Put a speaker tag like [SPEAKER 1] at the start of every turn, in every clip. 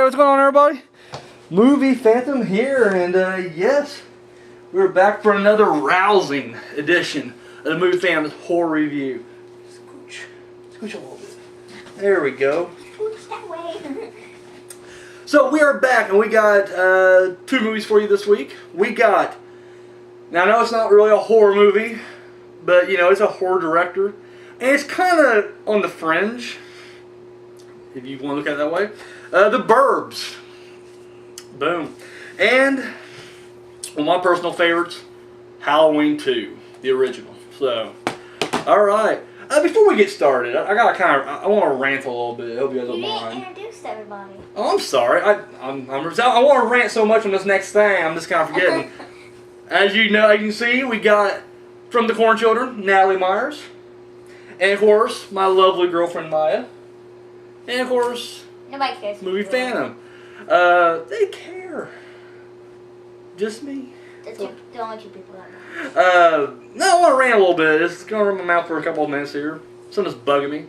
[SPEAKER 1] what's going on, everybody? Movie Phantom here, and yes, we're back for another rousing edition of the Movie Phantom's horror review. Scooch a little bit. There we go.
[SPEAKER 2] Scooch that way.
[SPEAKER 1] So we are back, and we got two movies for you this week. We got, now I know it's not really a horror movie, but you know, it's a horror director, and it's kind of on the fringe, if you want to look at it that way. The Burbs. Boom. And one of my personal favorites, Halloween 2, the original. So, alright. Before we get started, I want to rant a little bit. I hope you guys don't mind.
[SPEAKER 2] You didn't introduce everybody.
[SPEAKER 1] Oh, I'm sorry. I want to rant so much on this next thing, I'm just kind of forgetting. As you know, you can see, we got from the Corn Children, Natalie Myers. And of course, my lovely girlfriend Maya. And of course,
[SPEAKER 2] nobody cares.
[SPEAKER 1] Movie Phantom. They care. Just me.
[SPEAKER 2] The only two people that know.
[SPEAKER 1] No, I want to rant a little bit. It's going to run my mouth for a couple of minutes here. Something's bugging me.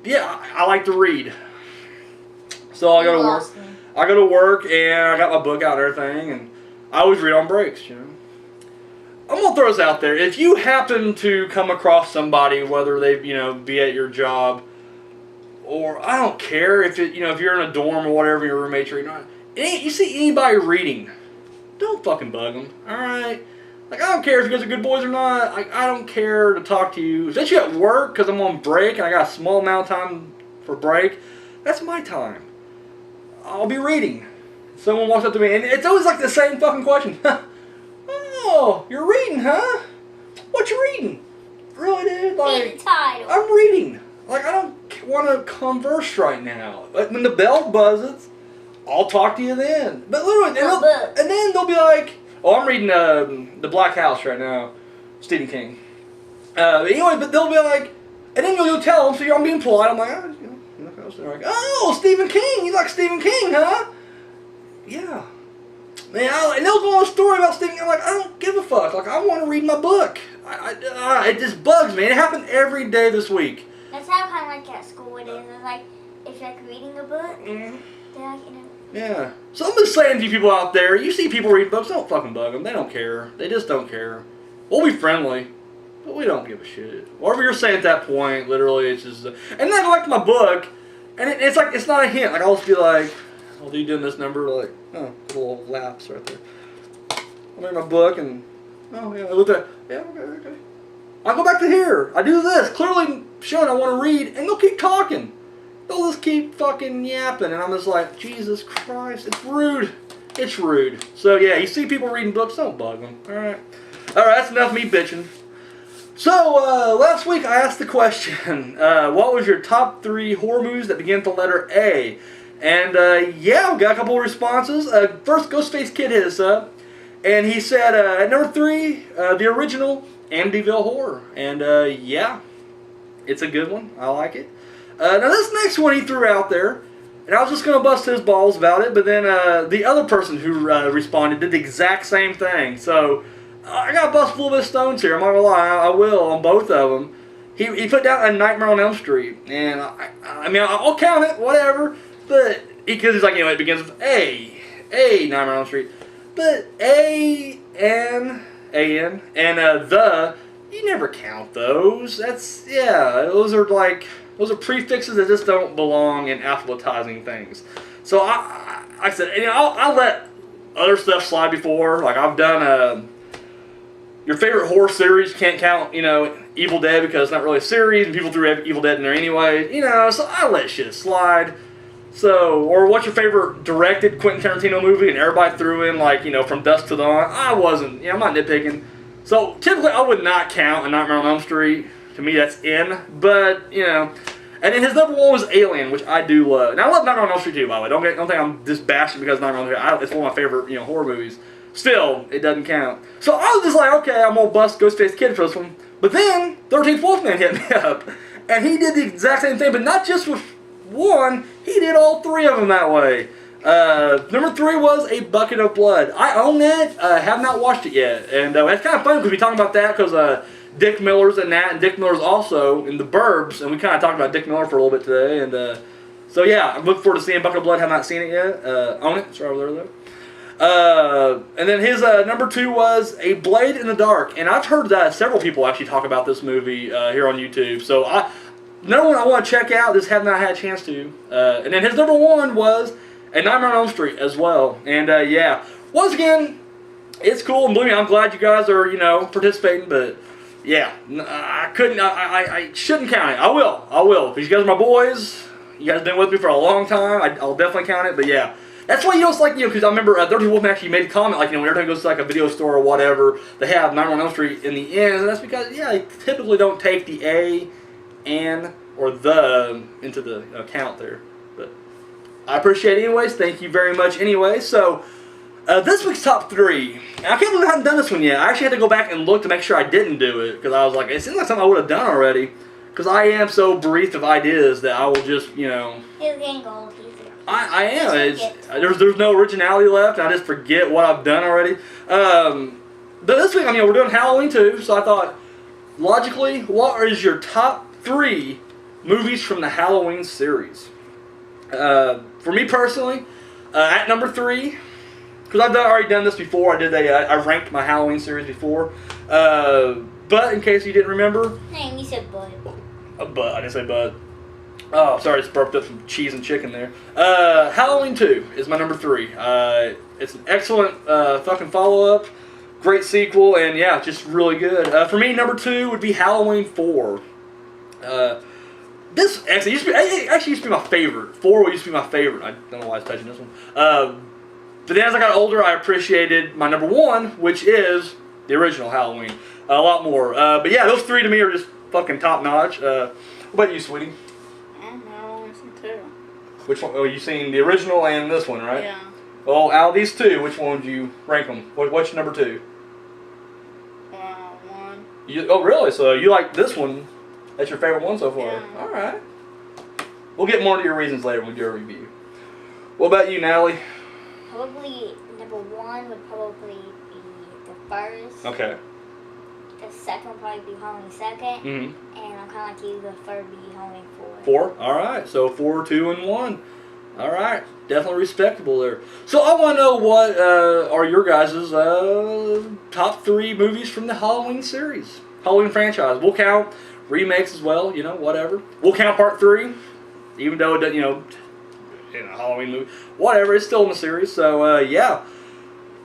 [SPEAKER 1] Yeah, I like to read. So I go to work. I go to work and I got my book out and everything, and I always read on breaks, you know. I'm gonna throw this out there. If you happen to come across somebody, whether they, be at your job, or I don't care if if you're in a dorm or whatever, your roommates or not, you see anybody reading, don't fucking bug them. All right, like I don't care if you guys are good boys or not. Like I don't care to talk to you, especially at work because I'm on break and I got a small amount of time for break. That's my time. I'll be reading. Someone walks up to me and it's always like the same fucking question. Oh, you're reading, huh? What you reading? Really, dude? Like, I'm reading. Like, I don't want to converse right now. But when the bell buzzes, I'll talk to you then. But literally, and then they'll be like, oh, I'm reading The Black House right now, Stephen King. Anyway, but they'll be like, and then you'll tell them, so I'm being polite. I'm like, they're like, oh, Stephen King. You like Stephen King, huh? Yeah. Man, and they'll go on a story about Stephen King. I'm like, I don't give a fuck. Like, I want to read my book. It just bugs me. It happened every day this week.
[SPEAKER 2] That's how kind of like at school it is. It's like, if you're like reading a book, they're like,
[SPEAKER 1] Yeah. So I'm just saying to you people out there, you see people read books, don't fucking bug them. They don't care. They just don't care. We'll be friendly, but we don't give a shit. Whatever you're saying at that point, literally, it's just... and then I go back to my book, and it's like, it's not a hint. Like, I'll just be like, oh, do you doing this number? Like, oh, a little lapse right there. I'll read my book, and, oh, yeah, I look at, yeah, okay. I go back to here. I do this, clearly showing I want to read, and they'll keep talking. They'll just keep fucking yapping, and I'm just like, Jesus Christ, it's rude. It's rude. So, yeah, you see people reading books, don't bug them. Alright, that's enough of me bitching. So, last week I asked the question, what was your top 3 horror movies that begin with the letter A? And, yeah, we got a couple of responses. First, Ghostface Kid hit us up, and he said, at number 3, the original Amityville Horror. And, yeah, it's a good one. I like it. Now, this next one he threw out there, and I was just going to bust his balls about it, but then the other person who responded did the exact same thing. So, I got to bust a little bit of stones here. I'm not going to lie. I will on both of them. He put down A Nightmare on Elm Street, and I mean, I'll count it, whatever, but because he's like, it begins with A, Nightmare on Elm Street. But A-N, and the, you never count those. Those are prefixes that just don't belong in alphabetizing things. So I said, I'll let other stuff slide before. Like I've done your favorite horror series. Can't count, Evil Dead because it's not really a series, and people threw Evil Dead in there anyway. So I let shit slide. So, or what's your favorite directed Quentin Tarantino movie? And everybody threw in From Dusk to Dawn. I wasn't, I'm not nitpicking. So typically I would not count A Nightmare on Elm Street. To me that's in, but and then his number 1 was Alien, which I do love. Now I love Nightmare on Elm Street too, by the way. Don't think I'm just bashing because Nightmare on Elm Street. It's one of my favorite horror movies. Still, it doesn't count. So I was just like, okay, I'm gonna bust Ghostface Kid for this one. But then 13th Wolfman hit me up, and he did the exact same thing, but not just with one. He did all 3 of them that way. Number 3 was A Bucket of Blood. I own that. Have not watched it yet, and it's kind of fun because we talking about that because Dick Miller's in that, and Dick Miller's also in The Burbs, and we kind of talked about Dick Miller for a little bit today, and So yeah, I'm looking forward to seeing Bucket of Blood. Have not seen it yet. Own it. It's right over there though. And then his number 2 was A Blade in the Dark, and I've heard that several people actually talk about this movie here on YouTube. So another one I want to check out. Just have not had a chance to. And then his number 1 was A Nightmare on Elm Street as well. And yeah, once again, it's cool. And believe me, I'm glad you guys are participating. But yeah, I couldn't. I shouldn't count it. I will. Because you guys are my boys. You guys have been with me for a long time. I'll definitely count it. But yeah. That's why, it's like, because I remember Dirty Wolf actually made a comment, like, when every time goes to, like, a video store or whatever, they have 911 Elm Street in the end, and that's because, they typically don't take the A, and, or the into the count there. But I appreciate it anyways. Thank you very much anyway. So, this week's top 3. And I can't believe I haven't done this one yet. I actually had to go back and look to make sure I didn't do it, because I was like, it seems like something I would have done already, because I am so bereft of ideas that I will just,
[SPEAKER 2] He's getting old.
[SPEAKER 1] I am. There's no originality left. I just forget what I've done already. But this week, we're doing Halloween too, so I thought, logically, what is your top 3 movies from the Halloween series? For me personally, at number 3, because I've already done this before. I ranked my Halloween series before. But in case you didn't remember,
[SPEAKER 2] Hey, you said bud.
[SPEAKER 1] Bud. I didn't say bud. Oh, sorry, I just burped up some cheese and chicken there. Halloween 2 is my number 3. It's an excellent fucking follow-up, great sequel, and yeah, just really good. For me, number 2 would be Halloween 4. This actually used to be my favorite. 4 used to be my favorite. I don't know why I was touching this one. But then as I got older, I appreciated my number 1, which is the original Halloween, a lot more. But yeah, those 3 to me are just fucking top-notch. What about you, sweetie? Which one? Oh, you seen the original and this one, right?
[SPEAKER 3] Yeah.
[SPEAKER 1] Well, out of these 2, which one would you rank them? What's your number 2?
[SPEAKER 3] 1.
[SPEAKER 1] Oh, really? So you like this one? That's your favorite one so far?
[SPEAKER 3] Yeah.
[SPEAKER 1] All right. We'll get more into your reasons later when we do a review. What about you, Natalie?
[SPEAKER 2] Probably number 1 would probably be the first.
[SPEAKER 1] Okay.
[SPEAKER 2] The second would probably be Halloween 2nd.
[SPEAKER 1] Mm-hmm.
[SPEAKER 2] And I'm kind of like you, the third would be Halloween 4.
[SPEAKER 1] 4? All right. So 4, 2, and 1. All right. Definitely respectable there. So I want to know what are your guys' top 3 movies from the Halloween series. Halloween franchise. We'll count remakes as well, whatever. We'll count part 3, even though it doesn't, in a Halloween movie. Whatever, it's still in the series. So, yeah.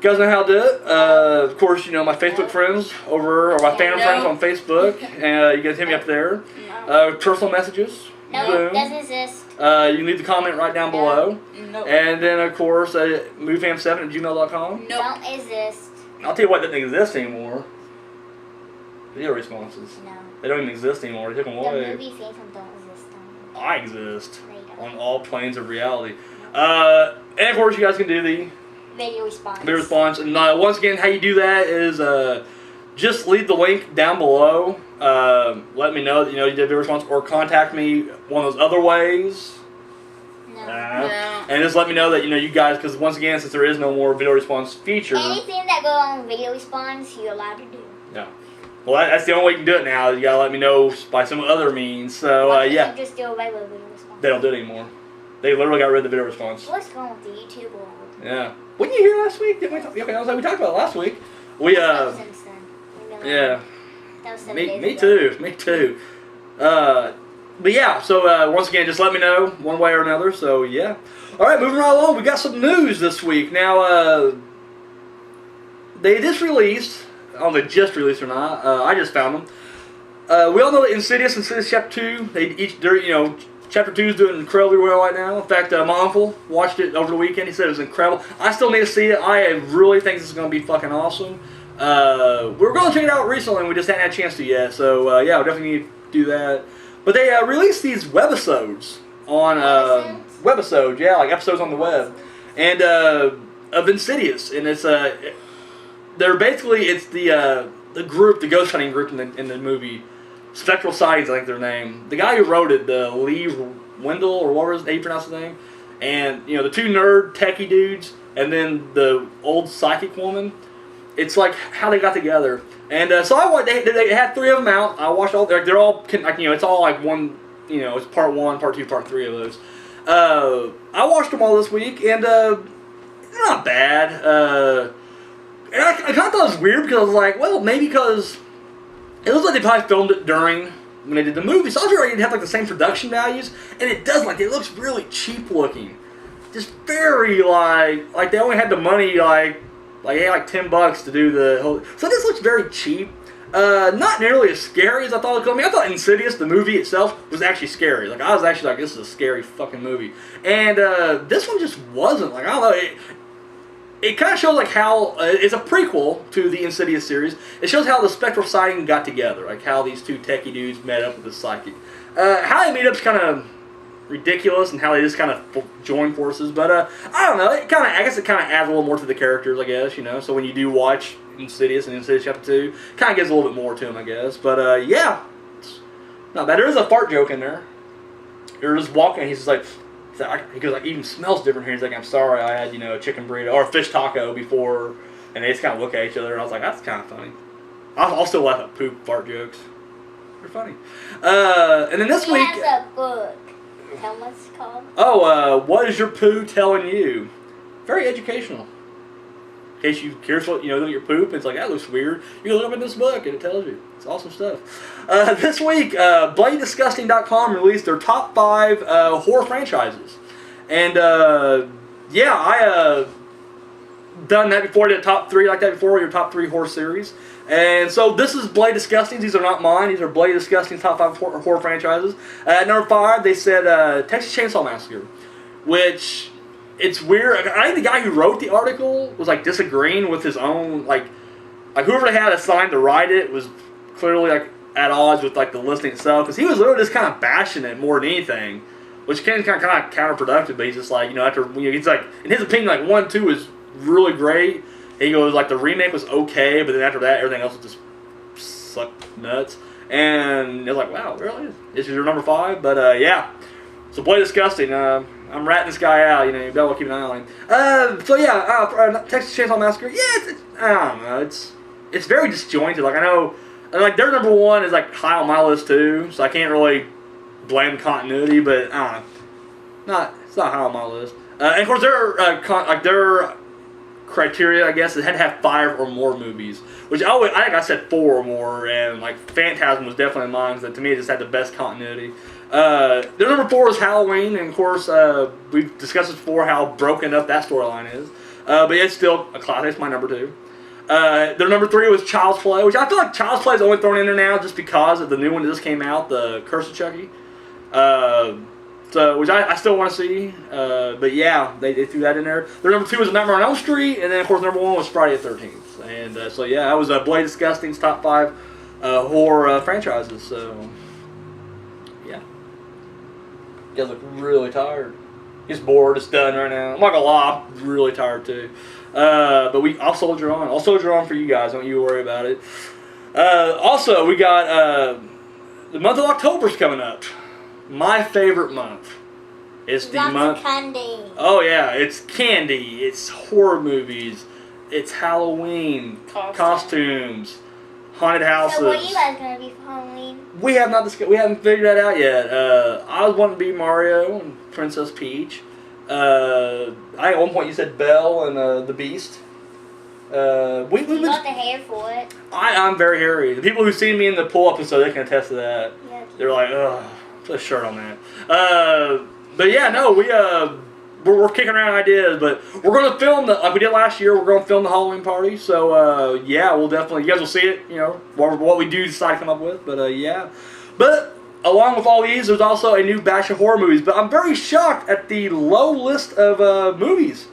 [SPEAKER 1] You guys know how to do it. Of course, my Facebook friends or my fan friends on Facebook. You guys hit me up there.
[SPEAKER 3] No.
[SPEAKER 1] Personal messages.
[SPEAKER 2] No,
[SPEAKER 1] Boom.
[SPEAKER 2] it doesn't exist.
[SPEAKER 1] You can leave the comment right down below.
[SPEAKER 3] No.
[SPEAKER 1] And then, of course, movefam7@gmail.com.
[SPEAKER 3] Nope.
[SPEAKER 2] Don't exist.
[SPEAKER 1] I'll tell you what doesn't exist anymore. Video responses.
[SPEAKER 2] No.
[SPEAKER 1] They don't even exist anymore. They took them
[SPEAKER 2] The
[SPEAKER 1] away.
[SPEAKER 2] movie Phantom don't exist anymore.
[SPEAKER 1] I exist
[SPEAKER 2] They don't.
[SPEAKER 1] on all planes of reality. And, of course, you guys can do the
[SPEAKER 2] Video response.
[SPEAKER 1] video response. And once again, how you do that is just leave the link down below. Let me know that you did video response, or contact me one of those other ways.
[SPEAKER 2] No.
[SPEAKER 3] No.
[SPEAKER 1] And just let me know that you guys, because once again, since there is no more video response feature.
[SPEAKER 2] Anything that go on video response, you're allowed to do.
[SPEAKER 1] Yeah. Well, that's the only way you can do it now. You gotta let me know by some other means. So
[SPEAKER 2] Why can't
[SPEAKER 1] yeah,
[SPEAKER 2] you just do a regular video response?
[SPEAKER 1] they don't do it anymore. They literally got rid of the video response.
[SPEAKER 2] What's going with the YouTube world?
[SPEAKER 1] Yeah. Wasn't you here last week? Didn't we talk? Okay, I was like, we talked about it last week. We
[SPEAKER 2] That was since then.
[SPEAKER 1] yeah.
[SPEAKER 2] That was 7
[SPEAKER 1] Me
[SPEAKER 2] days
[SPEAKER 1] too.
[SPEAKER 2] ago.
[SPEAKER 1] Me too. But yeah. So once again, just let me know one way or another. So yeah. All right, moving right along. We got some news this week. Now they just released. I don't know if they just released or not. I just found them. We all know that Insidious Chapter 2. Chapter 2 is doing incredibly well right now. In fact, my uncle watched it over the weekend. He said it was incredible. I still need to see it. I really think this is going to be fucking awesome. We were going to check it out recently, and we just hadn't had a chance to yet. So yeah, we definitely need to do that. But they released these webisodes on webisode, yeah, like episodes on the web, and of Insidious, and it's they're basically it's the group, the ghost hunting group in the movie. Spectral Sightings, I think their name. The guy who wrote it, the Lee Wendell, or what was how you pronounce his name, and the 2 nerd techie dudes, and then the old psychic woman. It's like how they got together, and so they had 3 of them out. I watched all. They're all it's all like one. It's part 1, part 2, part 3 of those. I watched them all this week, and they're not bad. And I kind of thought it was weird because I was like, well, maybe because it looks like they probably filmed it during when they did the movie. So I was ready to have like the same production values, and it doesn't. Like, it looks really cheap looking. Just very like they only had the money like they had like $10 to do the whole. So this looks very cheap. Not nearly as scary as I thought it was going to be. I thought Insidious, the movie itself, was actually scary. Like, I was actually like, this is a scary fucking movie. And this one just wasn't. Like, I don't know. It kind of shows like how it's a prequel to the Insidious series. It shows how the spectral sighting got together, like how these two techie dudes met up with the psychic. How they meet up is kind of ridiculous, and how they just kind of join forces. But I don't know. I guess it kind of adds a little more to the characters, I guess. You know. So when you do watch Insidious and Insidious Chapter 2, kind of gives a little bit more to them, I guess. But yeah, it's not bad. There is a fart joke in there. They're just walking. He's just like. He goes like, even smells different here. He's like, I'm sorry, I had a chicken burrito or a fish taco before, and they just kind of look at each other. And I was like, that's kind of funny. I'll still laugh at poop fart jokes. They're funny. And then this week,
[SPEAKER 2] he has a book. Tell what it's called.
[SPEAKER 1] Oh, what is your poo telling you? Very educational. In case you're curious what look at your poop, and it's like, that looks weird. You can look up in this book, and it tells you. It's awesome stuff. This week, BloodDisgusting.com released their top 5 horror franchises. And, yeah, I done that before. I did top 3 like that before, your top 3 horror series. And so this is Bloody Disgusting. These are not mine. These are Bloody Disgusting's top 5 horror franchises. At number 5, they said Texas Chainsaw Massacre, which... It's weird. I think the guy who wrote the article was like disagreeing with his own like whoever they had assigned to write it was clearly like at odds with like the listing itself, because he was literally just kind of bashing it more than anything, which can kind of counterproductive. But he's just like after he's like, in his opinion, like 1 and 2 is really great. He goes like the remake was okay, but then after that everything else was just sucked nuts. And it's like, wow, really? This is your number 5? But yeah, so Bloody Disgusting. I'm ratting this guy out, you better keep an eye on him. So yeah, Texas Chainsaw Massacre, yeah, I don't know, it's very disjointed. Like, I know, like, their number 1 is, like, high on my list, too, so I can't really blame continuity, but, I don't know, it's not high on my list. And, of course, their criteria, I guess, it had to have 5 or more movies, which I think I said 4 or more, and, like, Phantasm was definitely mine, because to me, it just had the best continuity. Their number 4 is Halloween, and of course, we've discussed it before how broken up that storyline is. But it's still a classic. It's my number 2. Their number 3 was Child's Play, which I feel like Child's Play is only thrown in there now just because of the new one that just came out, the Curse of Chucky. Which I still want to see. But yeah, they threw that in there. Their number 2 was Nightmare on Elm Street, and then of course number 1 was Friday the 13th. And so yeah, that was Bloody Disgusting's top 5 horror franchises. So. You guys look really tired. He's bored. It's done right now. I'm not gonna lie, I'm really tired too. But I'll soldier on. I'll soldier on for you guys. Don't you worry about it. Also, we got the month of October's coming up. My favorite month. It's the month.
[SPEAKER 2] Of candy.
[SPEAKER 1] Oh yeah, it's candy. It's horror movies. It's Halloween. Costumes. Haunted houses.
[SPEAKER 2] So what are you guys gonna be for Halloween?
[SPEAKER 1] We haven't figured that out yet. I was wanting to be Mario and Princess Peach. I think at one point you said Belle and the Beast.
[SPEAKER 2] You got the hair for it.
[SPEAKER 1] I'm very hairy. The people who've seen me in the pull-up episode, they can attest to that.
[SPEAKER 2] Yeah.
[SPEAKER 1] They're like, ugh, put a shirt on that. But yeah, no, we're kicking around ideas, but we're going to film like we did last year. We're going to film the Halloween party. So yeah, we'll definitely, you guys will see it. What we do decide to come up with. But yeah, but along with all these, there's also a new batch of horror movies. But I'm very shocked at the low list of movies.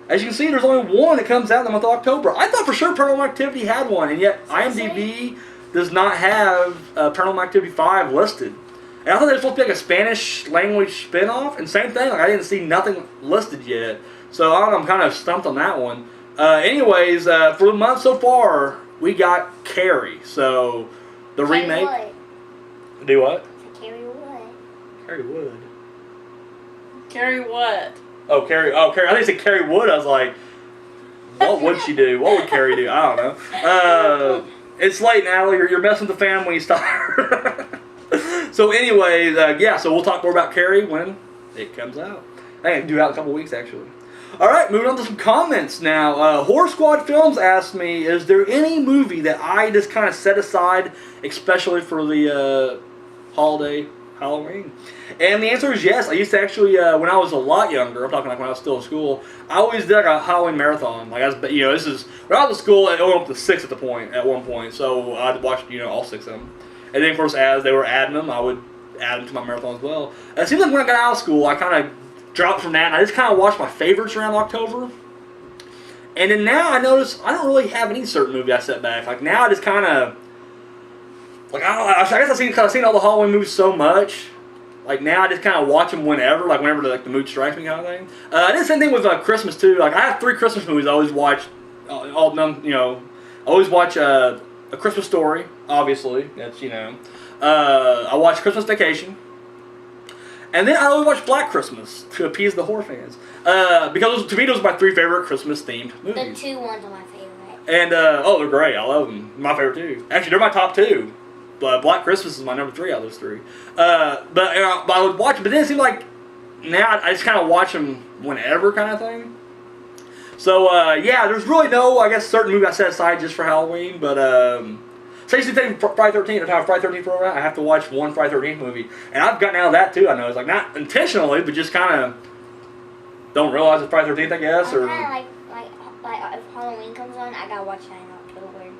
[SPEAKER 1] As you can see, there's only 1 that comes out in the month of October. I thought for sure Paranormal Activity had one, and yet IMDb does not have Paranormal Activity 5 listed. And I thought they were supposed to be like a Spanish language spin-off, and same thing, like I didn't see nothing listed yet. So I don't know, I'm kind of stumped on that one. Anyways, for the month so far, we got Carrie. So the remake.
[SPEAKER 2] Wood.
[SPEAKER 1] Do what?
[SPEAKER 2] Carrie Wood.
[SPEAKER 1] Carrie Wood.
[SPEAKER 3] Carrie what?
[SPEAKER 1] Oh, Carrie. I think it said Carrie Wood. I was like, what would she do? What would Carrie do? I don't know. It's late, Natalie. You're messing with the family. Stop. So anyways, yeah, so we'll talk more about Carrie when it comes out. I think it's due out in a couple weeks, actually. All right, moving on to some comments now. Horror Squad Films asked me, is there any movie that I just kind of set aside, especially for the holiday Halloween? And the answer is yes. I used to actually, when I was a lot younger, I'm talking like when I was still in school, I always did like a Halloween marathon. Like I was, this is when I was in school. I went up to 6 at one point, so I'd watch all 6 of them. And then of course, as they were adding them, I would add them to my marathon as well. It seems like when I got out of school, I kind of dropped from that, and I just kind of watched my favorites around October. And then now I notice I don't really have any certain movie I set back. Like now I just kind of, like I don't know, I guess I've seen all the Halloween movies so much. Like now I just kind of watch them whenever the mood strikes me kind of thing. I did the same thing with Christmas too. Like I have 3 Christmas movies I always watch. I always watch A Christmas Story, obviously. That's I watch Christmas Vacation. And then I always watch Black Christmas to appease the horror fans. Because to me those are my 3 favorite Christmas themed movies.
[SPEAKER 2] The 2 ones are my favorite.
[SPEAKER 1] And they're great. I love them. My favorite too. Actually, they're my top 2. But Black Christmas is my number 3 out of those 3. But I would watch it. But then it seemed like now I just kind of watch them whenever kind of thing. So there's really no, I guess, certain movie I set aside just for Halloween. But so I used to think Friday 13th, every time Friday 13th rolled around, I have to watch one Friday 13th movie. And I've gotten out of that too, I know. It's like not intentionally, but just kind of don't realize it's Friday 13th, I guess.
[SPEAKER 2] Or kind of like if Halloween comes on, I gotta watch that in October.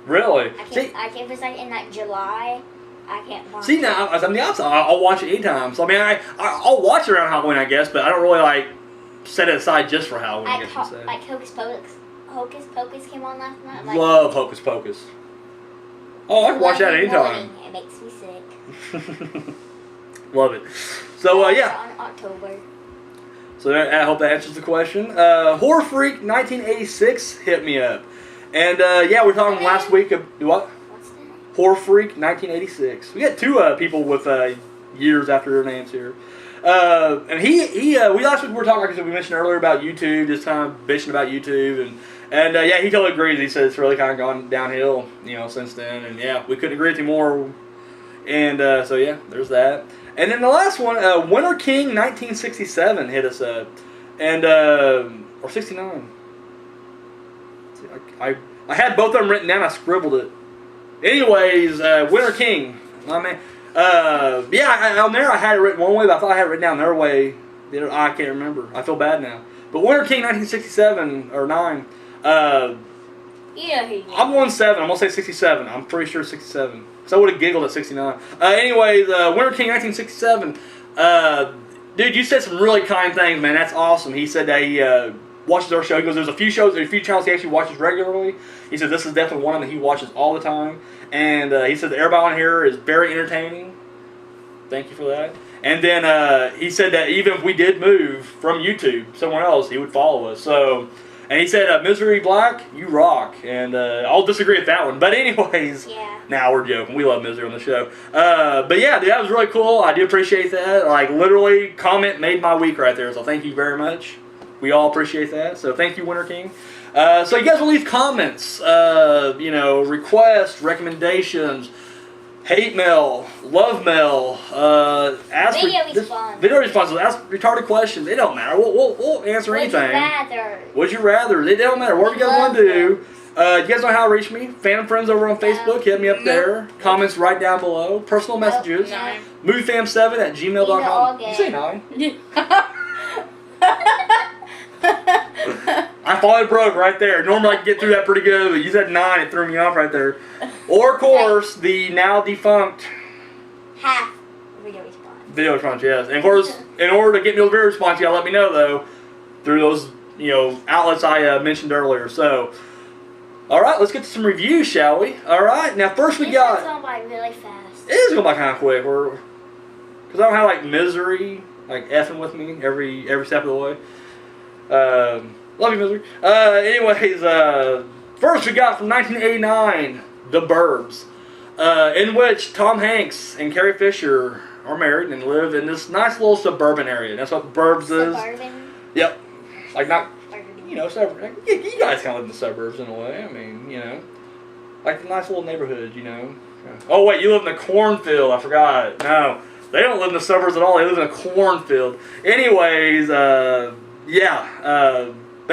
[SPEAKER 1] Really?
[SPEAKER 2] I can't, if it's like in like July, I can't watch
[SPEAKER 1] See, now, I'm the opposite. I'll watch it anytime. So, I mean, I'll watch it around Halloween, I guess, but I don't really, set it aside just for Halloween, I guess you'd say.
[SPEAKER 2] Like Hocus Pocus came on last night.
[SPEAKER 1] Love Hocus Pocus. Oh, I can watch that anytime.
[SPEAKER 2] It makes me sick.
[SPEAKER 1] Love it. So,
[SPEAKER 2] On October.
[SPEAKER 1] So, I hope that answers the question. Horror Freak 1986 hit me up. And, we were talking last week of, what?
[SPEAKER 2] What's that?
[SPEAKER 1] Horror Freak 1986. We got 2 people with years after their names here. And we last week we were talking, like I said, we mentioned earlier about YouTube, just kind of bitching about YouTube, and he totally agrees. He said it's really kind of gone downhill, since then, and we couldn't agree with him more. And there's that. And then the last one, Winter King 1967 hit us up, and or 69. I had both of them written down. I scribbled it. Anyways, Winter King, my man. On there I had it written one way, but I thought I had it written down their way. I can't remember. I feel bad now. But Winter King 1967 or 9. I'm going 7. I'm gonna say 67. I'm pretty sure 67. Because I would have giggled at 69. Anyways, Winter King 1967. Dude, you said some really kind things, man. That's awesome. He said that he watches our show. He goes, there's a few channels he actually watches regularly. He said this is definitely one of them that he watches all the time. And he said that everybody on here is very entertaining. Thank you for that. And then he said that even if we did move from YouTube somewhere else, he would follow us. So, and he said, Misery Black, you rock. And I'll disagree with that one. But anyways, we're joking. We love Misery on the show. But yeah, dude, that was really cool. I do appreciate that. Like, literally, comment made my week right there. So thank you very much. We all appreciate that. So thank you, Winter King. So you guys will leave comments, requests, recommendations, hate mail, love mail, video responses, ask retarded questions. It don't matter. We'll answer anything. Would you rather? It don't matter. Whatever you guys want to do. You guys know how to reach me. Phantom Friends over on Facebook. Hit me up there. Comments right down below. Personal messages. Moviefam7@gmail.com. You say 9. I thought it broke right there. Normally I can get through that pretty good, but you said 9, it threw me off right there. Or, of course, the now defunct
[SPEAKER 2] half video response.
[SPEAKER 1] Video response, yes. And, of course, in order to get me a video response, you gotta let me know, though, through those, outlets I mentioned earlier. So, all right, let's get to some reviews, shall we? All right, now first we got...
[SPEAKER 2] It's going by really fast.
[SPEAKER 1] It is going by kind of quick. Because I don't have, Misery, effing with me every step of the way. Love you, Misery. Anyways, first we got from 1989, The Burbs, in which Tom Hanks and Carrie Fisher are married and live in this nice little suburban area. That's what The Burbs is.
[SPEAKER 2] Suburban?
[SPEAKER 1] Yep. Suburban. You guys kind of live in the suburbs in a way. I mean, like the nice little neighborhood, Oh, wait, you live in the cornfield. I forgot. No. They don't live in the suburbs at all. They live in a cornfield. Anyways, but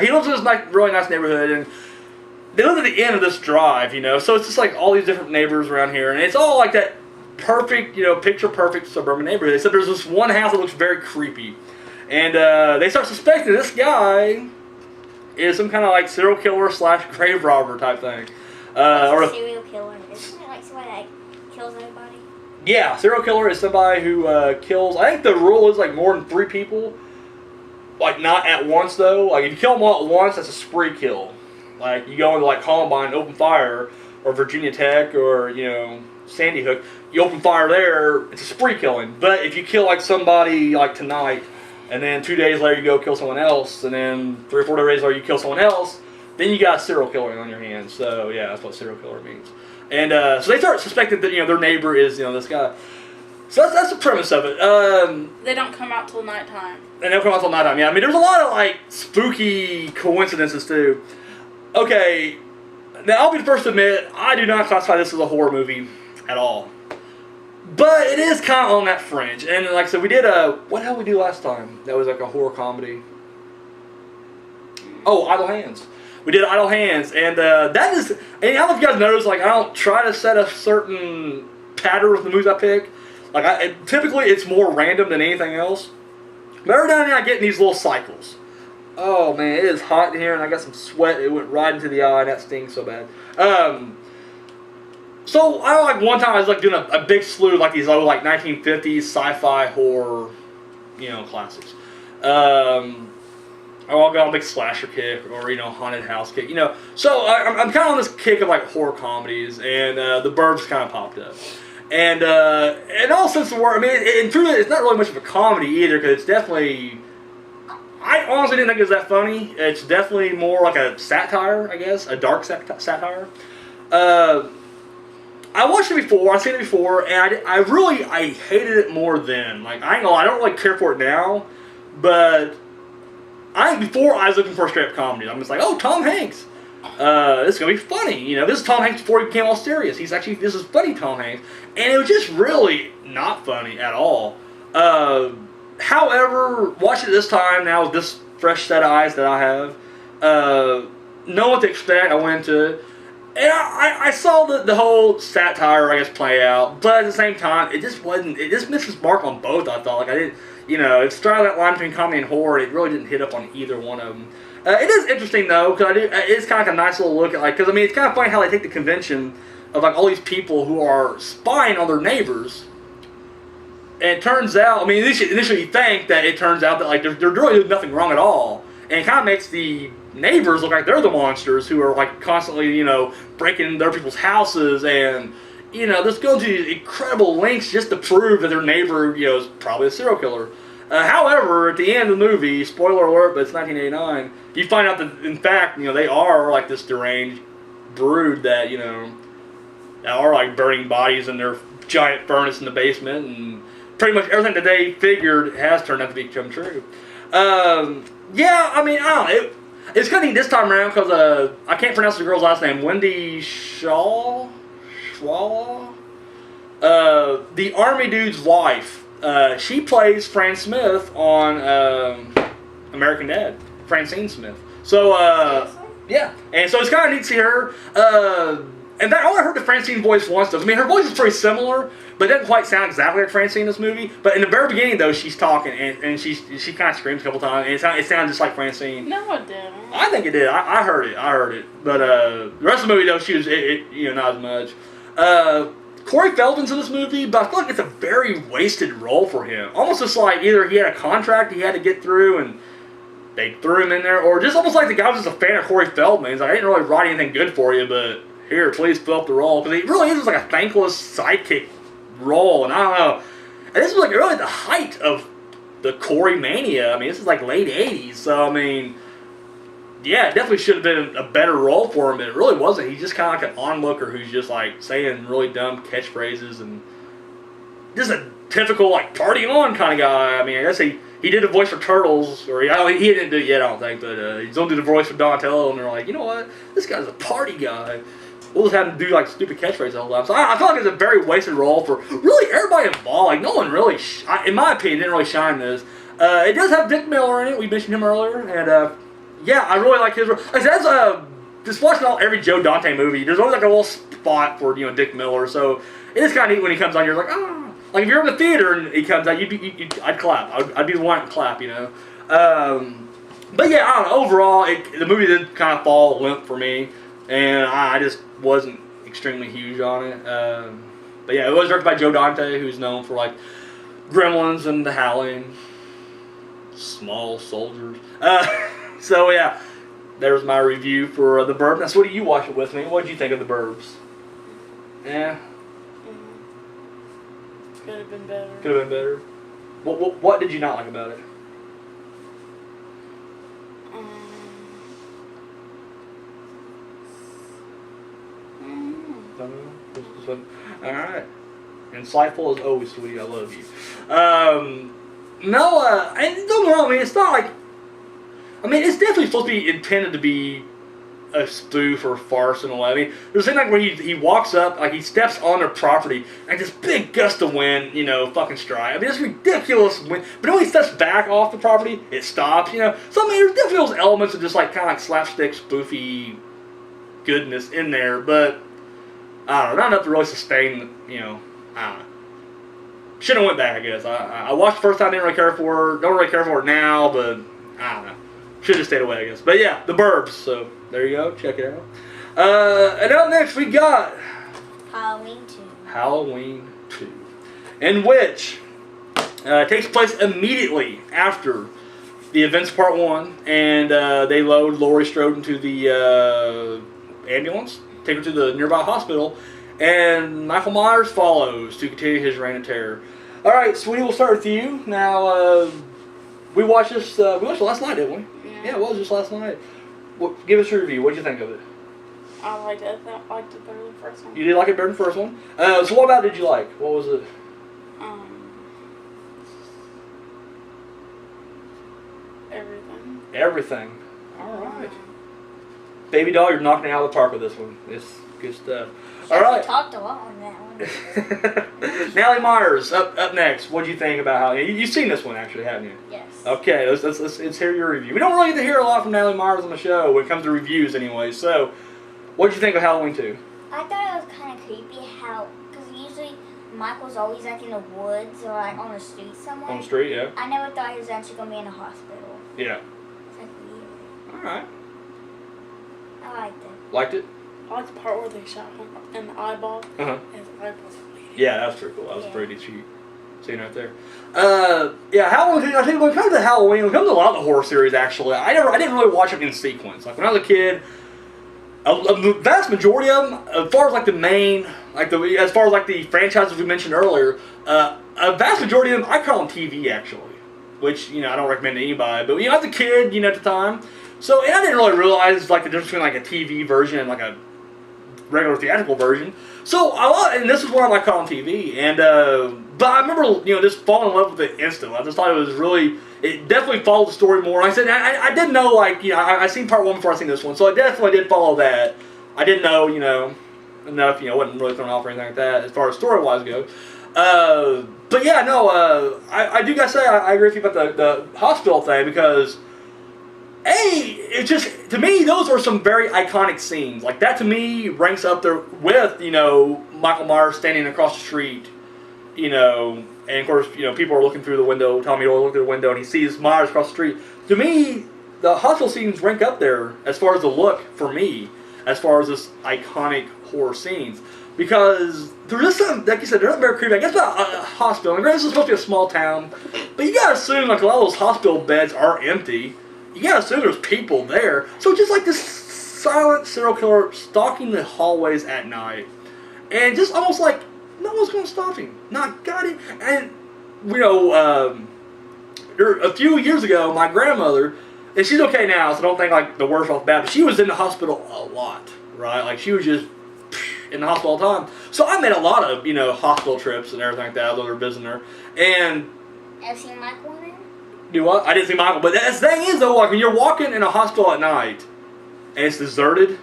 [SPEAKER 1] he lives in this really nice neighborhood, and they live at the end of this drive, so it's just like all these different neighbors around here, and it's all like that perfect, picture perfect suburban neighborhood. Except there's this one house that looks very creepy, and they start suspecting this guy is some kind of like serial killer / grave robber type thing.
[SPEAKER 2] Or a serial killer. Isn't it like somebody that kills everybody?
[SPEAKER 1] Yeah, serial killer is somebody who kills. I think the rule is like more than 3 people. Like not at once though. Like if you kill them all at once, that's a spree kill. Like you go into like Columbine, open fire, or Virginia Tech, or Sandy Hook, you open fire there, it's a spree killing. But if you kill like somebody like tonight, and then 2 days later you go kill someone else, and then 3 or 4 days later you kill someone else, then you got a serial killer on your hands. So yeah, that's what serial killer means. And so they start suspecting that their neighbor is this guy. So that's the premise of it.
[SPEAKER 3] They don't come out till nighttime.
[SPEAKER 1] And they don't come out till nighttime. Yeah, I mean there's a lot of like spooky coincidences too. Okay, now I'll be the first to admit I do not classify this as a horror movie at all. But it is kind of on that fringe. And like I said, we did what the hell did we do last time? That was like a horror comedy. Oh, Idle Hands. We did Idle Hands, and that is. And I don't know if you guys noticed, like I don't try to set a certain pattern with the movies I pick. Like typically it's more random than anything else. But every now and then I get in these little cycles. Oh man, it is hot in here, and I got some sweat. It went right into the eye, and that stings so bad. So I don't one time I was like doing a big slew of like these old like 1950s sci-fi horror, classics. I'll go on a big slasher kick or haunted house kick, So I'm kind of on this kick of like horror comedies, and the Burbs kind of popped up. And in all sense of the word, I mean, and truly, it's not really much of a comedy either, because it's definitely. I honestly didn't think it was that funny. It's definitely more like a satire, I guess, a dark satire. I watched it before, I've seen it before, and I hated it more then. Like, I ain't gonna lie, I don't really care for it now, but I think before I was looking for a straight up comedy. I'm just like, oh, Tom Hanks. This is gonna be funny. This is Tom Hanks before he became all serious. This is funny Tom Hanks. And it was just really not funny at all. However, watching it this time now with this fresh set of eyes that I have, know what to expect. I went into it, and I saw the whole satire, I guess, play out. But at the same time, it just wasn't. It just missed its mark on both. I thought, like I didn't, it's straddling that line between comedy and horror. It really didn't hit up on either one of them. It is interesting though, because it's kind of like a nice little look at because I mean it's kind of funny how they take the convention of like all these people who are spying on their neighbors. And it turns out, I mean, initially you think that it turns out that like they're really doing nothing wrong at all, and it kind of makes the neighbors look like they're the monsters who are like constantly, breaking into their people's houses and, just going to these incredible lengths just to prove that their neighbor, is probably a serial killer. However, at the end of the movie, spoiler alert, but it's 1989, you find out that in fact, they are like this deranged brood that, that are like burning bodies in their giant furnace in the basement, and pretty much everything that they figured has turned out to become true. Yeah, I mean, I don't know. It's kind of neat this time around because I can't pronounce the girl's last name. Wendy Schwala? The army dude's wife. She plays Fran Smith on American Dad. Francine Smith. So, yeah. And so it's kind of neat to see her. In fact, I only heard the Francine voice once, though. I mean, her voice is pretty similar, but it doesn't quite sound exactly like Francine in this movie. But in the very beginning, though, she's talking, and she kind of screams a couple times, and it sounds just like Francine.
[SPEAKER 3] No, it didn't.
[SPEAKER 1] I think it did. I heard it. But the rest of the movie, though, she was, not as much. Corey Feldman's in this movie, but I feel like it's a very wasted role for him. Almost just like either he had a contract he had to get through, and they threw him in there, or just almost like the guy was just a fan of Corey Feldman. He's like, I didn't really write anything good for you, but here, please fill up the role. Because he really is just like a thankless sidekick role, and I don't know. And this was like really the height of the Corey mania. I mean, this is like late 80s, so I mean, yeah, it definitely should have been a better role for him, but it really wasn't. He's just kind of like an onlooker who's just like saying really dumb catchphrases and just a typical like party on kind of guy. I mean, I guess he did a voice for Turtles, or he didn't do it yet, I don't think, but he's going to do the voice for Donatello, and they're like, you know what, this guy's a party guy. we'll just have him do like stupid catchphrases the whole time. So I feel like it's a very wasted role for really everybody involved. Like no one really, in my opinion, didn't really shine this. It does have Dick Miller in it. We mentioned him earlier, and yeah, I really like his role. Like, that's just watching every Joe Dante movie. There's always like a little spot for Dick Miller. So it is kind of neat when he comes on. You're like, ah. Like if you're in the theater and he comes out, I'd clap. I'd be the one to clap, But yeah, I don't know. Overall, the movie did kind of fall limp for me, and I just wasn't extremely huge on it. But yeah, it was directed by Joe Dante, who's known for like Gremlins and The Howling, Small Soldiers. So yeah, there's my review for The Burbs. Now, so what do you watch it with me? What did you think of The Burbs? Yeah.
[SPEAKER 3] Could have been better.
[SPEAKER 1] Could have been better. What did you not like about it? Alright. Insightful as always, sweetie. I love you. No, and don't get me wrong, it's not like... it's definitely supposed to be intended to be a spoof or farce in a way. There's a thing like where he walks up, like he steps on their property, and this big gust of wind, fucking strike. It's ridiculous wind. But when he steps back off the property, it stops, So there's definitely those elements of just like kind of like slapstick, spoofy goodness in there, but I don't know, not enough to really sustain, I don't know. Should have went back, I guess. I watched the first time, didn't really care for it, don't really care for it now, but I don't know. Should have stayed away, I guess. But yeah, The Burbs. So there you go. Check it out. And up next we got
[SPEAKER 2] Halloween 2.
[SPEAKER 1] Halloween 2, in which takes place immediately after the events of Part 1, and they load Laurie Strode into the ambulance, take her to the nearby hospital, and Michael Myers follows to continue his reign of terror. All right, sweetie, we'll start with you now. We watched this. We watched it last night, didn't we? Yeah, it was just last night. Give us your review. What did you think of it?
[SPEAKER 3] I liked it. I liked it better than the first one.
[SPEAKER 1] You did like it better than the first one? So what about did you like? What was it?
[SPEAKER 3] Everything.
[SPEAKER 1] Everything. All right. Baby doll, you're knocking it out of the park with this one. It's good stuff. All right.
[SPEAKER 2] Talked a lot on that one.
[SPEAKER 1] Natalie Myers, up next. What do you think about how you've seen this one actually, haven't you?
[SPEAKER 2] Yes.
[SPEAKER 1] Okay, let's hear your review. We don't really get to hear a lot from Natalie Myers on the show when it comes to reviews, anyway. So, what did you think of Halloween 2?
[SPEAKER 2] I thought it was kind of creepy how, because usually Michael's always like in the woods or like on the street somewhere.
[SPEAKER 1] On the street, yeah.
[SPEAKER 2] I never thought he was actually gonna be in a hospital.
[SPEAKER 1] Yeah.
[SPEAKER 2] It's like weird.
[SPEAKER 1] All right.
[SPEAKER 2] I liked it.
[SPEAKER 1] Liked it?
[SPEAKER 3] I like the part where they shot him in the eyeball.
[SPEAKER 1] Uh-huh.
[SPEAKER 3] And his eyeballs bleeding.
[SPEAKER 1] Yeah, that was pretty cool. That was pretty cheap. Seeing right there. Yeah, Halloween. I think when it comes to Halloween, when it comes to a lot of the horror series, actually, I didn't really watch them in sequence. Like when I was a kid, a vast majority of them, as far as like the main, as far as like the franchises we mentioned earlier, a vast majority of them I call on TV actually, which I don't recommend to anybody. But as a kid, at the time, so and I didn't really realize like the difference between like a TV version and like a regular theatrical version. So and this is one I caught on TV, and but I remember just falling in love with it instantly. I just thought it was really, it definitely followed the story more. And I said I didn't know like I seen part 1 before I seen this one, so I definitely did follow that. I didn't know enough, wasn't really thrown off or anything like that as far as story wise goes. But yeah, no, I do gotta say I agree with you about the hospital thing because. It's just, to me, those are some very iconic scenes. Like, that to me ranks up there with, Michael Myers standing across the street, and of course, people are looking through the window, Tommy Doyle looking through the window, and he sees Myers across the street. To me, the hospital scenes rank up there as far as the look for me, as far as this iconic horror scenes. Because there's just something, like you said, they're not very creepy. I guess about a hospital, and this is supposed to be a small town, but you gotta assume, like, a lot of those hospital beds are empty. You gotta assume there's people there. So it's just like this silent serial killer stalking the hallways at night. And just almost like, no one's gonna stop him. Not got him. And, a few years ago, my grandmother, and she's okay now, so don't think like the worst off bad, but she was in the hospital a lot, right? Like she was just in the hospital all the time. So I made a lot of, hospital trips and everything like that. I was over visiting her. And...
[SPEAKER 2] Have you seen Michael in there?
[SPEAKER 1] Do what? I didn't see Michael, but the thing is though, like when you're walking in a hospital at night and it's deserted,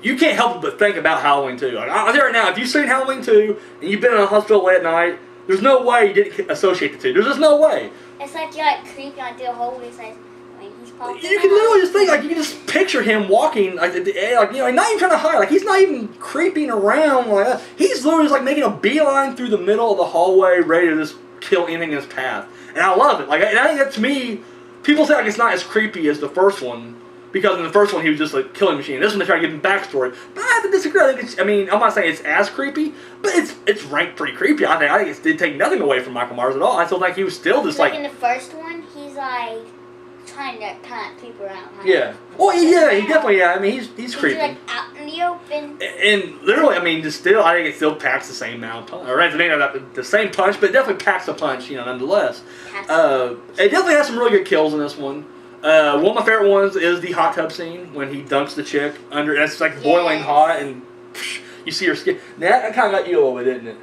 [SPEAKER 1] you can't help but think about Halloween 2. Like, I'll tell you right now, if you've seen Halloween 2 and you've been in a hospital late at night, there's no way you didn't associate the two. There's just no way.
[SPEAKER 2] It's like you're like creepy like the whole way. Says when he's popping.
[SPEAKER 1] You can literally just think, like, you can just picture him walking, like, not even trying to hide. Like, he's not even creeping around like that. He's literally just, like, making a beeline through the middle of the hallway, ready to just kill anything in his path. And I love it. Like, and I think that, to me, people say, like, it's not as creepy as the first one, because in the first one, he was just, like, killing machine. This one, they try to give him backstory. But I have to disagree. I think I'm not saying it's as creepy, but it's ranked pretty creepy. I think it did take nothing away from Michael Myers at all. I still think he was still just, like...
[SPEAKER 2] in the first one, he's, like, trying to kind of creep around.
[SPEAKER 1] Yeah. Well, yeah, he definitely, I mean, he's creepy.
[SPEAKER 2] He's, like, out in the open.
[SPEAKER 1] And literally, I mean, I think it still packs the same amount of punch. Or, it may not have the same punch, but it definitely packs a punch, nonetheless. It definitely has some really good kills in this one. One of my favorite ones is the hot tub scene when he dunks the chick under. And it's like boiling hot, and you see her skin. That kind of got you a little bit, didn't it?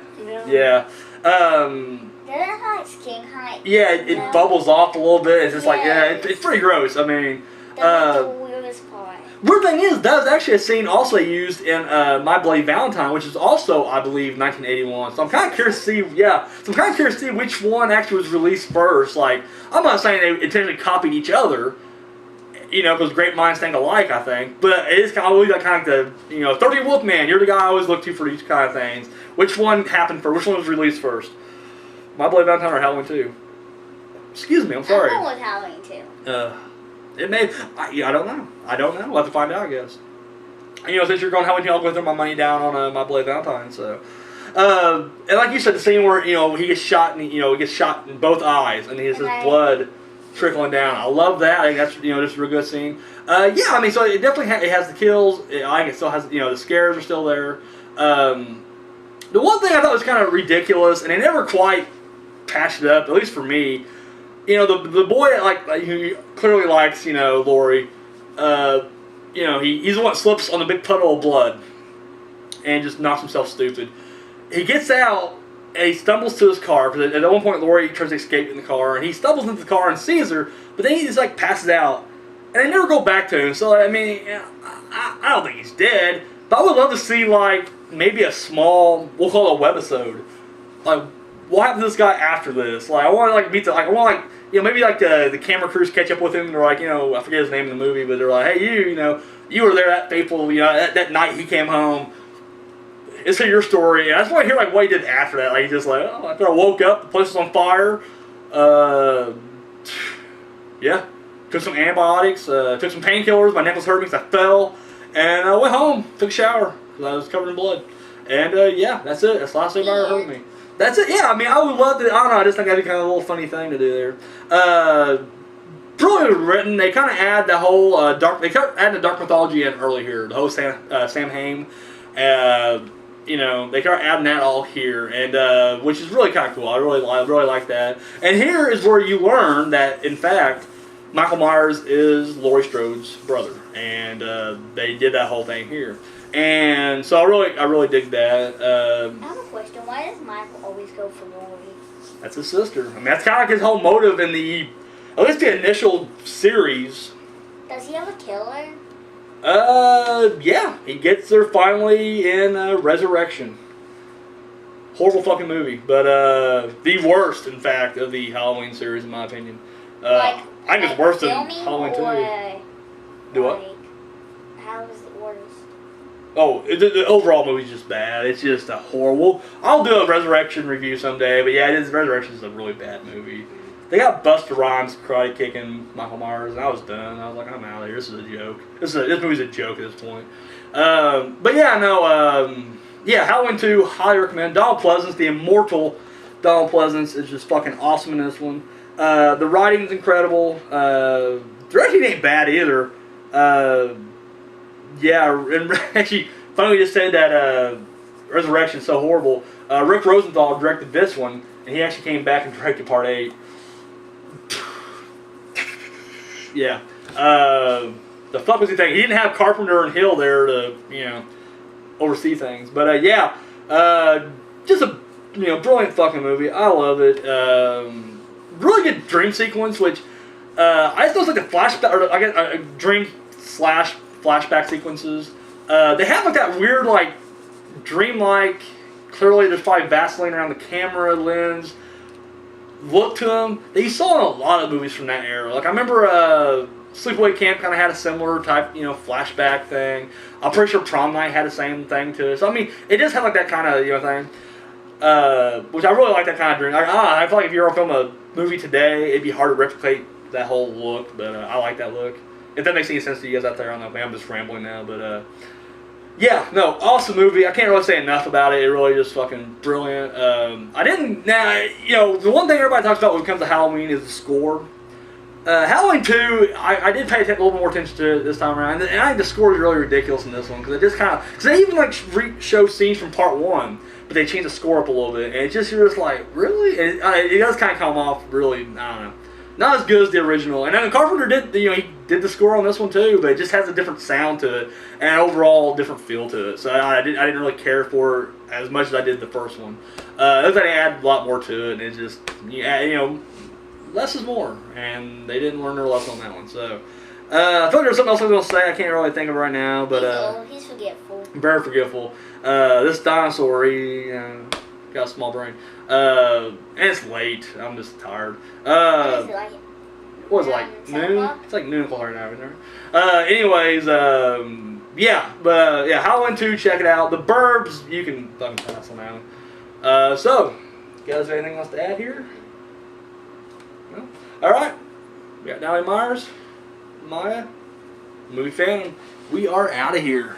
[SPEAKER 2] Yeah.
[SPEAKER 1] Yeah.
[SPEAKER 2] Doesn't it have like skin kind of?
[SPEAKER 1] Yeah, it bubbles off a little bit. It's just like, it's pretty gross. I mean,
[SPEAKER 2] that's the weirdest part.
[SPEAKER 1] Weird thing is, that was actually a scene also used in My Bloody Valentine, which is also, I believe, 1981. So I'm kind of curious to see, which one actually was released first. Like, I'm not saying they intentionally copied each other, because great minds think alike, I think. But it is always that kind of the, 30 Wolfman, you're the guy I always look to for these kind of things. Which one happened first? Which one was released first? My Bloody Valentine or Halloween 2? Excuse me, I'm sorry.
[SPEAKER 2] I'm going with Halloween 2.
[SPEAKER 1] It may. I don't know. We'll have to find out, I guess. Since you're going Halloween, I'll go throw my money down on My Bloody Valentine. So, and like you said, the scene where he gets shot and he gets shot in both eyes and he has his blood trickling down. I love that. I think that's just a real good scene. I mean, so it definitely it has the kills. I think it still has the scares are still there. The one thing I thought was kind of ridiculous, and they never quite patched it up, at least for me. The boy who clearly likes Laurie. He's the one that slips on the big puddle of blood and just knocks himself stupid. He gets out and he stumbles to his car because at one point Laurie tries to escape in the car and he stumbles into the car and sees her, but then he just passes out and they never go back to him. So I mean, I don't think he's dead, but I would love to see maybe a small, we'll call it a webisode, what happened to this guy after this? I want to meet maybe the camera crews catch up with him and they're like, I forget his name in the movie, but they're like, hey, you were there that faithful, that night he came home. It's your story. And I just want to hear what he did after that. He's just after I woke up, the place was on fire. Took some antibiotics, took some painkillers. My neck was hurting because I fell, and I went home, took a shower because I was covered in blood. And that's it. That's the last thing that ever hurt me. That's it. Yeah, I mean, I would love to. I don't know. I just think that'd be kind of a little funny thing to do there. Brilliantly written. They kind of add the whole dark. They kind of add the dark mythology in early here. The whole Sam Hain. They kind of adding that all here, and which is really kind of cool. I really like that. And here is where you learn that, in fact, Michael Myers is Laurie Strode's brother, and they did that whole thing here. And so I really dig that.
[SPEAKER 2] I have a question. Why does Michael always go for Laurie?
[SPEAKER 1] That's his sister. I mean, that's kind of like his whole motive in at least the initial series.
[SPEAKER 2] Does he ever kill her?
[SPEAKER 1] Yeah. He gets her finally in Resurrection. Horrible fucking movie. But, the worst, in fact, of the Halloween series, in my opinion. I think it's worse than Halloween 2. Do what?
[SPEAKER 2] How is it worse?
[SPEAKER 1] Oh, the overall movie's just bad. It's just a horrible. I'll do a Resurrection review someday, but yeah, Resurrection is a really bad movie. They got Busta Rhymes karate kicking Michael Myers, and I was done. I was like, I'm out of here. This is a joke. This movie's a joke at this point. But yeah, no. Halloween 2, highly recommend. Donald Pleasance, the immortal Donald Pleasance, is just fucking awesome in this one. The writing's incredible. The directing ain't bad either. And actually, funny we just said that Resurrection's so horrible. Rick Rosenthal directed this one, and he actually came back and directed Part 8. Yeah. The fuck was he thinking? He didn't have Carpenter and Hill there to, oversee things. But, just a, brilliant fucking movie. I love it. Really good dream sequence, which, I just thought it was like the flashback, or I guess, dream/flashback sequences They have like that weird like dreamlike. Clearly, there's probably Vaseline around the camera lens. Look to them. That you saw in a lot of movies from that era. Like I remember Sleepaway Camp kind of had a similar type, flashback thing. I'm pretty sure Prom Night had the same thing to it. So I mean, it does have like that kind of thing. Which I really like that kind of dream. I feel like if you were to film a movie today, it'd be hard to replicate that whole look. But I like that look. If that makes any sense to you guys out there, I don't know. Maybe I'm just rambling now, but yeah, no, awesome movie. I can't really say enough about it. It really just fucking brilliant. The one thing everybody talks about when it comes to Halloween is the score. Halloween 2, I did pay a little more attention to it this time around, and I think the score is really ridiculous in this one because it just kind of, because they even like show scenes from part 1, but they changed the score up a little bit, and you're just like, really? And it does kind of come off really, I don't know, not as good as the original. And then Carpenter did, he did the score on this one too, but it just has a different sound to it and an overall different feel to it. So I didn't really care for it as much as I did the first one. It looks like they add a lot more to it, and it just, less is more, and they didn't learn their lesson on that one. So I feel like there's something else I was going to say. I can't really think of it right now, but
[SPEAKER 2] he's forgetful.
[SPEAKER 1] Very forgetful. This dinosaur, he got a small brain. And it's late. I'm just tired. What is it like? Noon? It's like noon o'clock right now, isn't it? Anyways, Halloween 2, check it out. The Burbs, you can fucking pass on that one. So, you guys have anything else to add here? No? Alright. We got Natalie Myers, Maya, Movie Fan. We are out of here.